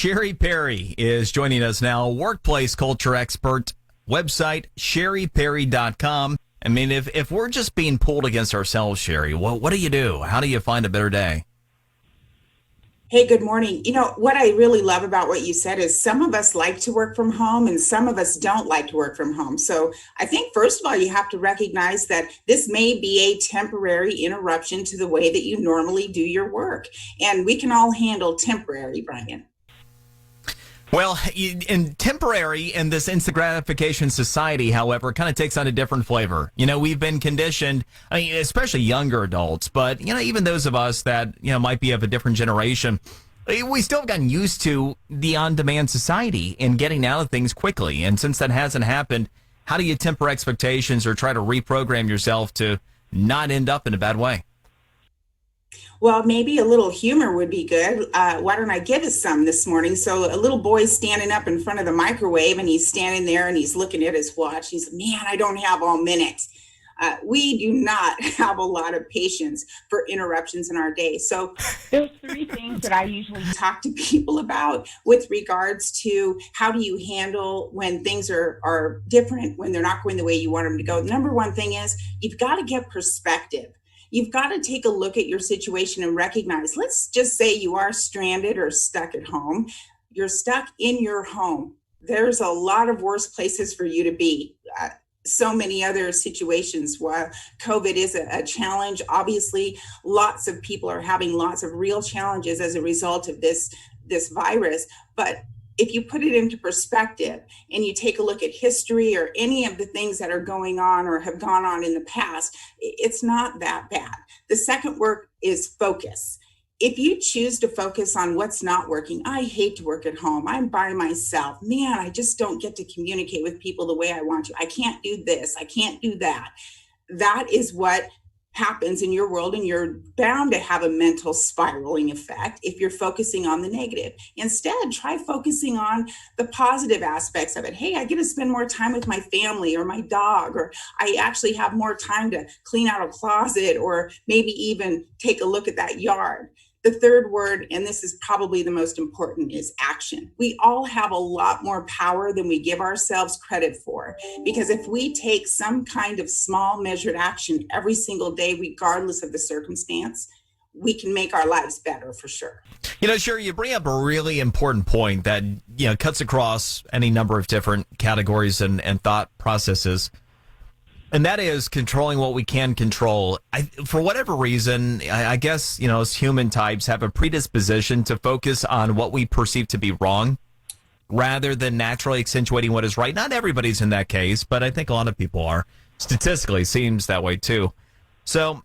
Cheri Perry is joining us now, workplace culture expert, website, cheriperry.com. I mean, if we're just being pulled against ourselves, Cheri, what do you do? How do you find a better day? Hey, good morning. You know, what I really love about what you said is some of us like to work from home and some of us don't like to work from home. So I think, first of all, you have to recognize that this may be a temporary interruption to the way that you normally do your work. And we can all handle temporary, Brian. Well, in temporary in this instant gratification society, however, kind of takes on a different flavor. You know, we've been conditioned, I mean, especially younger adults, but, you know, even those of us that, you know, might be of a different generation, we still have gotten used to the on-demand society and getting out of things quickly. And since that hasn't happened, how do you temper expectations or try to reprogram yourself to not end up in a bad way? Well, maybe a little humor would be good. Why don't I give us some this morning? So a little boy's standing up in front of the microwave and he's standing there and he's looking at his watch. He's, man, I don't have all minute. We do not have a lot of patience for interruptions in our day. So there's three things that I usually talk to people about with regards to how do you handle when things are different, when they're not going the way you want them to go. The number one thing is you've got to get perspective. You've got to take a look at your situation and recognize, let's just say you are stranded or stuck at home. You're stuck in your home. There's a lot of worse places for you to be. So many other situations while COVID is a challenge. Obviously, lots of people are having lots of real challenges as a result of this virus. But if you put it into perspective and you take a look at history or any of the things that are going on or have gone on in the past, it's not that bad. The second word is focus. If you choose to focus on what's not working, I hate to work at home. I'm by myself. Man, I just don't get to communicate with people the way I want to. I can't do this. I can't do that. That is what happens in your world, and you're bound to have a mental spiraling effect if you're focusing on the negative. Instead, try focusing on the positive aspects of it. Hey, I get to spend more time with my family or my dog, or I actually have more time to clean out a closet or maybe even take a look at that yard. The third word, and this is probably the most important, is action. We all have a lot more power than we give ourselves credit for, because if we take some kind of small measured action every single day, regardless of the circumstance, we can make our lives better for sure. You know, Cheri, you bring up a really important point that, you know, cuts across any number of different categories and thought processes. And that is controlling what we can control. For whatever reason, I guess, you know, as human types have a predisposition to focus on what we perceive to be wrong rather than naturally accentuating what is right. Not everybody's in that case, but I think a lot of people are. Statistically, seems that way too. So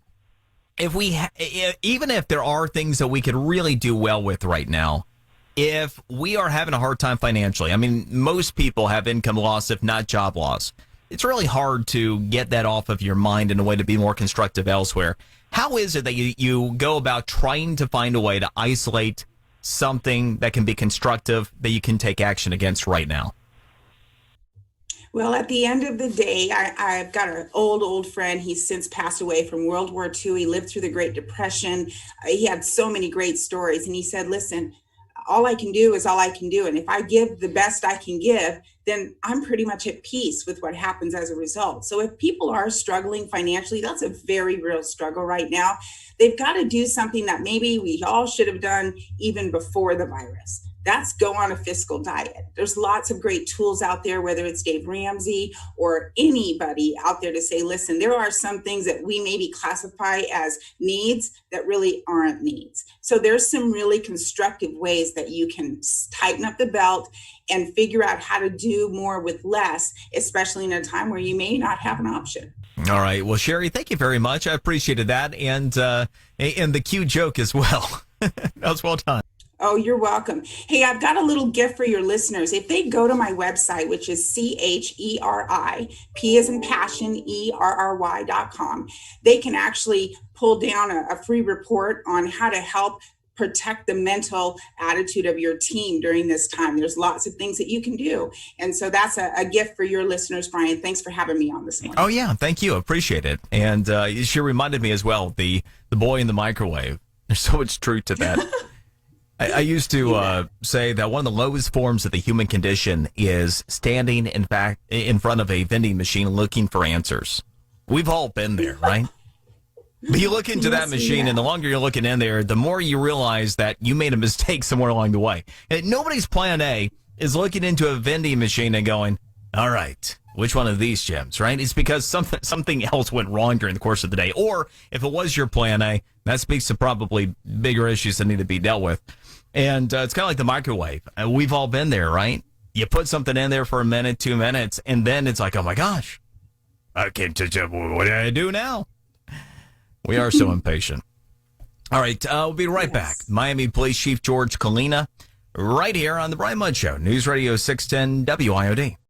even if there are things that we could really do well with right now, if we are having a hard time financially, I mean, most people have income loss, if not job loss. It's really hard to get that off of your mind in a way to be more constructive elsewhere. How is it that you go about trying to find a way to isolate something that can be constructive that you can take action against right now? Well, at the end of the day, I've got an old friend. He's since passed away from World War II. He lived through the Great Depression. He had so many great stories. And he said, listen, all I can do is all I can do. And if I give the best I can give, then I'm pretty much at peace with what happens as a result. So if people are struggling financially, that's a very real struggle right now. They've got to do something that maybe we all should have done even before the virus. That's go on a fiscal diet. There's lots of great tools out there, whether it's Dave Ramsey or anybody out there to say, listen, there are some things that we maybe classify as needs that really aren't needs. So there's some really constructive ways that you can tighten up the belt and figure out how to do more with less, especially in a time where you may not have an option. All right. Well, Cheri, thank you very much. I appreciated that. And the cute joke as well. That was well done. Oh, you're welcome. Hey, I've got a little gift for your listeners. If they go to my website, which is CHERI, P as in passion, ERRY.com, they can actually pull down a free report on how to help protect the mental attitude of your team during this time. There's lots of things that you can do. And so that's a gift for your listeners, Brian. Thanks for having me on this morning. Oh, yeah. Thank you. Appreciate it. And she reminded me as well, the boy in the microwave. There's so much truth to that. I used to say that one of the lowest forms of the human condition is standing, in front of a vending machine looking for answers. We've all been there, right? But you look into that machine, and the longer you're looking in there, the more you realize that you made a mistake somewhere along the way. And nobody's plan A is looking into a vending machine and going, all right, which one of these gems, right? It's because something else went wrong during the course of the day. Or if it was your plan A, that speaks to probably bigger issues that need to be dealt with. And it's kind of like the microwave. We've all been there, right? You put something in there for a minute, 2 minutes, and then it's like, oh my gosh, I can't touch it. What do I do now? We are so impatient. All right, we'll be right back. Miami Police Chief George Colina, right here on the Brian Mudd Show, News Radio 610 WIOD.